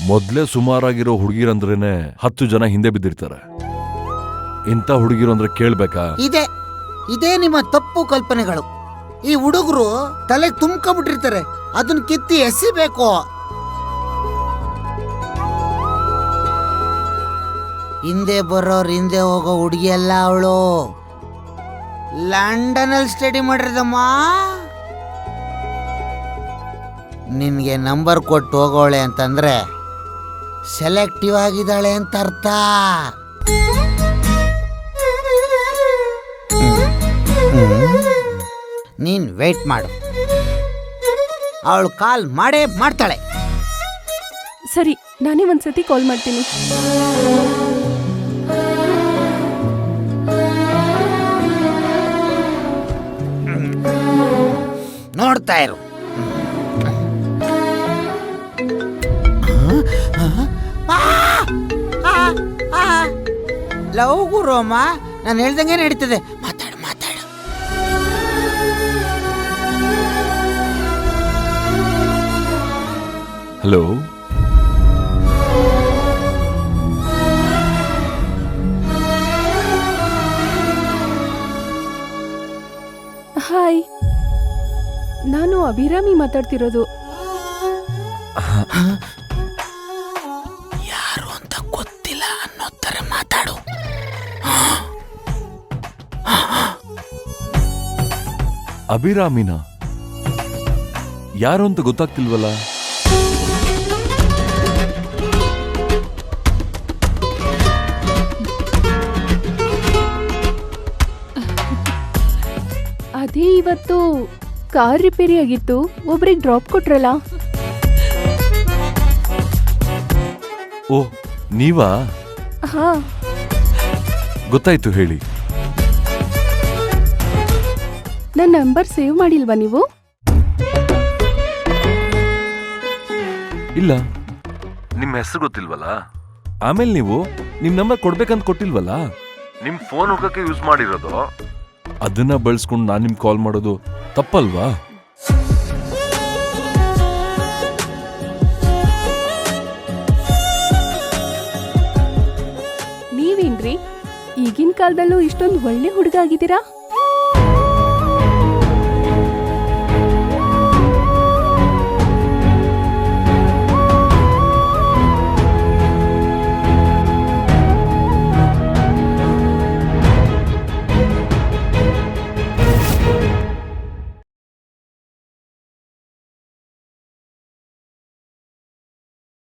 ಮೊದ್ಲೇ ಸುಮಾರಾಗಿರೋ ಹುಡುಗಿರಂದ್ರೇನೆ 10 ಜನ ಹಿಂದೆ ಬಿದ್ದಿರ್ತಾರೆ. ಇಂಥ ಹುಡುಗಿರು ಅಂದ್ರೆ ಕೇಳ್ಬೇಕಾ? ಇದೇ ನಿಮ್ಮ ತಪ್ಪು ಕಲ್ಪನೆಗಳು. ಈ ಹುಡುಗರು ತಲೆ ತುಂಬ್ಕೊಂಡ್ಬಿಟ್ಟಿರ್ತಾರೆ, ಅದನ್ನ ಕಿತ್ತಿ ಎಸಿಬೇಕು. ಹಿಂದೆ ಬರೋರ್ ಹಿಂದೆ ಹೋಗೋ ಹುಡುಗಿ ಅಲ್ಲ ಅವಳು. ಲಂಡನ್ ಅಲ್ಲಿ ಸ್ಟಡಿ ಮಾಡಿರದಮ್ಮ. ನಿನ್ಗೆ ನಂಬರ್ ಕೊಟ್ಟು ಹೋಗೋಳೆ ಅಂತಂದ್ರೆ ಸೆಲೆಕ್ಟಿವ್ ಆಗಿದ್ದಾಳೆ ಅಂತ ಅರ್ಥ. ನೀನ್ ವೇಟ್ ಮಾಡು, ಅವಳು ಕಾಲ್ ಮಾಡೇ ಮಾಡ್ತಾಳೆ. ಸರಿ, ನಾನೇ ಒಂದ್ಸತಿ ಕಾಲ್ ಮಾಡ್ತೀನಿ. ನೋಡ್ತಾ ಇರು. ಲವ್ ಗುರುಮ್ಮ, ನಾನು ಹೇಳ್ದಂಗೆ ನಡೀತದೆ. ಮಾತಾಡು. ಹಲೋ, ಹಾಯ್, ನಾನು ಅಭಿರಾಮಿ ಮಾತಾಡ್ತಿರೋದು. ಯಾರು ಅಂತ ಗೊತ್ತಿಲ್ಲ ಅನ್ನೋ ತರ ಮಾತಾಡು. ಅಭಿರಾಮಿನ ಯಾರು ಅಂತ ಗೊತ್ತಾಗ್ತಿಲ್ವಲ್ಲ? ಅದೇ ಇವತ್ತು ಕಾರ್ ರಿಪೇರಿ ಆಗಿತ್ತು, ಒಬ್ರಿಗೆ ಡ್ರಾಪ್ ಕೊಟ್ರಲ್ಲ. ಓ, ನೀವಾ? ಹಾ, ಗೊತ್ತಾಯ್ತು, ಹೇಳಿ. ನನ್ನ ನಂಬರ್ ಸೇವ್ ಮಾಡಿಲ್ವಾ ನೀವು? ಇಲ್ಲ, ನಿಮ್ಮ ಹೆಸರು ಗೊತ್ತಿಲ್ವಲ್ಲ. ಆಮೇಲೆ ನೀವು ನಿಮ್ ನಂಬರ್ ಕೊಡ್ಬೇಕಂತ ಕೊಟ್ಟಿಲ್ವಲ್ಲ. ನಿಮ್ ಫೋನ್ ಹೋಗಕ್ಕೆ ಯೂಸ್ ಮಾಡಿರೋದು. ಅದನ್ನ ಬಳಸ್ಕೊಂಡು ನಾನು ನಿಮ್ಗೆ ಕಾಲ್ ಮಾಡೋದು ತಪ್ಪಲ್ವಾ? ನೀವೇನ್ರಿ ಈಗಿನ ಕಾಲದಲ್ಲೂ ಇಷ್ಟೊಂದು ಒಳ್ಳೆ ಹುಡುಗ ಆಗಿದ್ದೀರಾ?